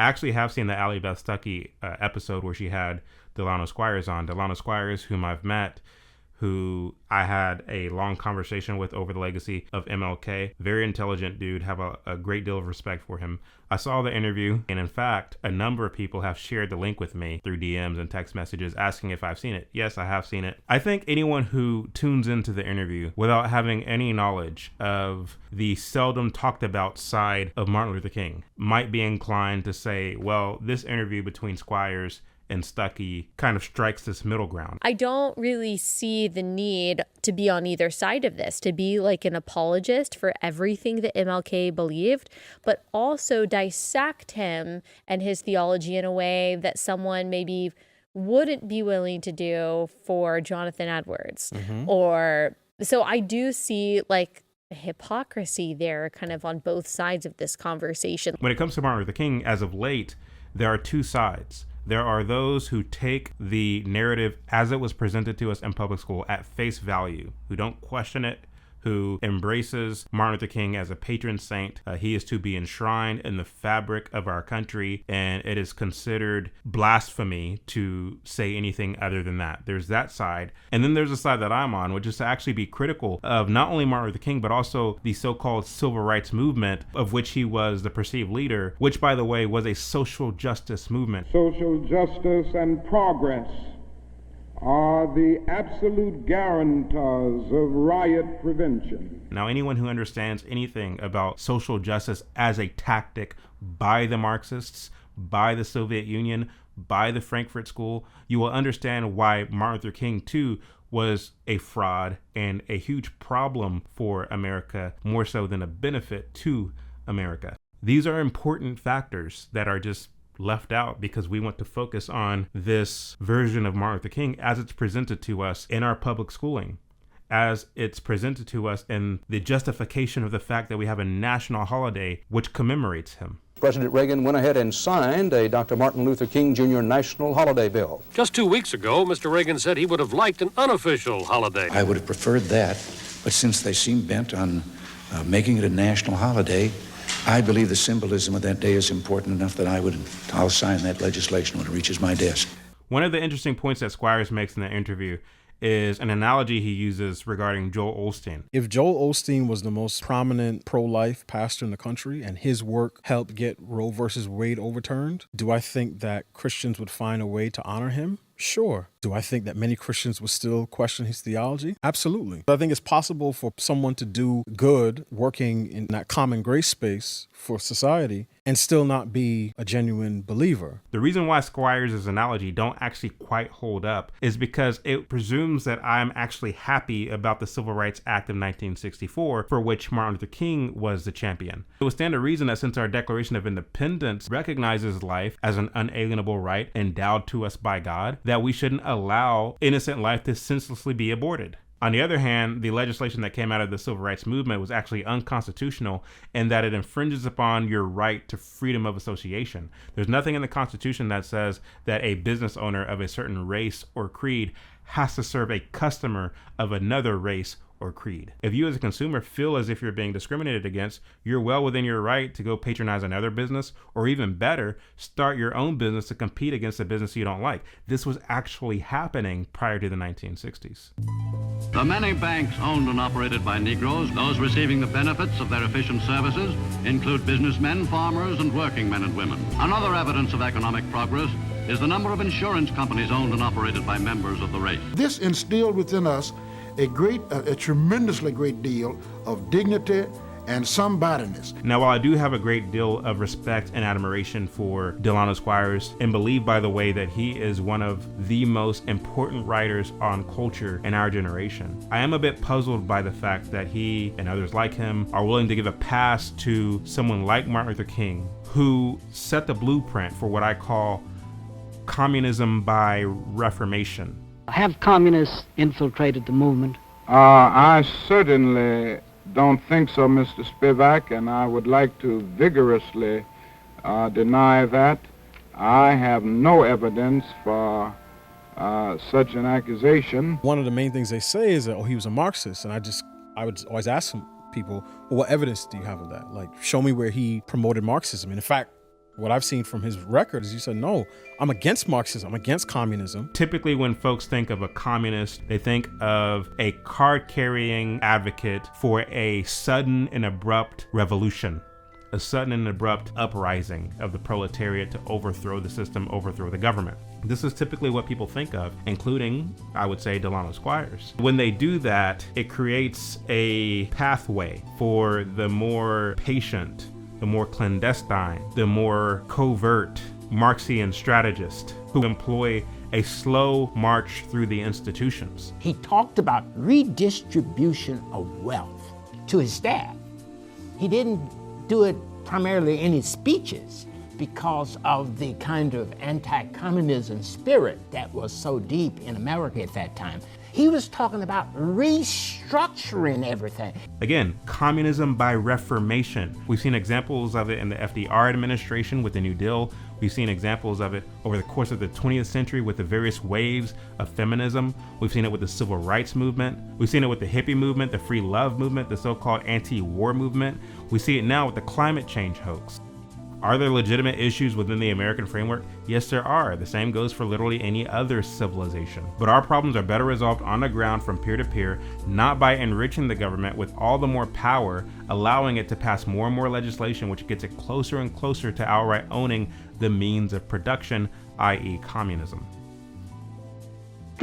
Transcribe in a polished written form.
I actually have seen the Ally Beth Stuckey episode where she had Delano Squires on. Delano Squires, whom I've met, who I had a long conversation with over the legacy of MLK. Very intelligent dude, have a great deal of respect for him. I saw the interview, and in fact, a number of people have shared the link with me through DMs and text messages asking if I've seen it. Yes, I have seen it. I think anyone who tunes into the interview without having any knowledge of the seldom talked about side of Martin Luther King might be inclined to say, well, this interview between Squires and Stuckey kind of strikes this middle ground. I don't really see the need to be on either side of this, to be like an apologist for everything that MLK believed, but also dissect him and his theology in a way that someone maybe wouldn't be willing to do for Jonathan Edwards. Or so I do see like hypocrisy there kind of on both sides of this conversation. When it comes to Martin Luther King, as of late, there are two sides. There are those who take the narrative as it was presented to us in public school at face value, who don't question it, who embraces Martin Luther King as a patron saint. He is to be enshrined in the fabric of our country, and it is considered blasphemy to say anything other than that. There's that side. And then there's a side that I'm on, which is to actually be critical of not only Martin Luther King, but also the so-called civil rights movement, of which he was the perceived leader, which, by the way, was a social justice movement. Social justice and progress are the absolute guarantors of riot prevention. Now, anyone who understands anything about social justice as a tactic by the Marxists, by the Soviet Union, by the Frankfurt School, you will understand why Martin Luther King, too, was a fraud and a huge problem for America, more so than a benefit to America. These are important factors that are just left out because we want to focus on this version of Martin Luther King as it's presented to us in our public schooling, as it's presented to us in the justification of the fact that we have a national holiday which commemorates him. President Reagan went ahead and signed a Dr. Martin Luther King Jr. national holiday bill. Just 2 weeks ago, Mr. Reagan said he would have liked an unofficial holiday. I would have preferred that, but since they seem bent on making it a national holiday, I believe the symbolism of that day is important enough that I'll sign that legislation when it reaches my desk. One of the interesting points that Squires makes in the interview is an analogy he uses regarding Joel Osteen. If Joel Osteen was the most prominent pro-life pastor in the country and his work helped get Roe versus Wade overturned, do I think that Christians would find a way to honor him? Sure. Do I think that many Christians would still question his theology? Absolutely. I think it's possible for someone to do good working in that common grace space for society and still not be a genuine believer. The reason why Squires' analogy don't actually quite hold up is because it presumes that I'm actually happy about the Civil Rights Act of 1964, for which Martin Luther King was the champion. It would stand to reason that since our Declaration of Independence recognizes life as an unalienable right endowed to us by God, that we shouldn't allow innocent life to senselessly be aborted. On the other hand, the legislation that came out of the civil rights movement was actually unconstitutional in that it infringes upon your right to freedom of association. There's nothing in the Constitution that says that a business owner of a certain race or creed has to serve a customer of another race or creed. If you as a consumer feel as if you're being discriminated against, you're well within your right to go patronize another business, or even better, start your own business to compete against a business you don't like. This was actually happening prior to the 1960s. The many banks owned and operated by Negroes, those receiving the benefits of their efficient services, include businessmen, farmers, and working men and women. Another evidence of economic progress is the number of insurance companies owned and operated by members of the race. This instilled within us a tremendously great deal of dignity and somebodyness. Now, while I do have a great deal of respect and admiration for Delano Squires, and believe, by the way, that he is one of the most important writers on culture in our generation, I am a bit puzzled by the fact that he and others like him are willing to give a pass to someone like Martin Luther King, who set the blueprint for what I call communism by reformation. Have communists infiltrated the movement? I certainly don't think so, Mr. Spivak, and I would like to vigorously deny that. I have no evidence for such an accusation. One of the main things they say is that, he was a Marxist, and I would always ask people, well, what evidence do you have of that? Like, show me where he promoted Marxism. And in fact, What I've seen from his record is he said, no, I'm against Marxism, I'm against communism. Typically, when folks think of a communist, they think of a card-carrying advocate for a sudden and abrupt revolution, a sudden and abrupt uprising of the proletariat to overthrow the system, overthrow the government. This is typically what people think of, including, I would say, Delano Squires. When they do that, it creates a pathway for the more patient, the more clandestine, the more covert Marxian strategist who employ a slow march through the institutions. He talked about redistribution of wealth to his staff. He didn't do it primarily in his speeches because of the kind of anti-communism spirit that was so deep in America at that time. He was talking about restructuring everything. Again, communism by reformation. We've seen examples of it in the FDR administration with the New Deal. We've seen examples of it over the course of the 20th century with the various waves of feminism. We've seen it with the civil rights movement. We've seen it with the hippie movement, the free love movement, the so-called anti-war movement. We see it now with the climate change hoax. Are there legitimate issues within the American framework? Yes, there are. The same goes for literally any other civilization. But our problems are better resolved on the ground from peer to peer, not by enriching the government with all the more power, allowing it to pass more and more legislation, which gets it closer and closer to outright owning the means of production, i.e. communism.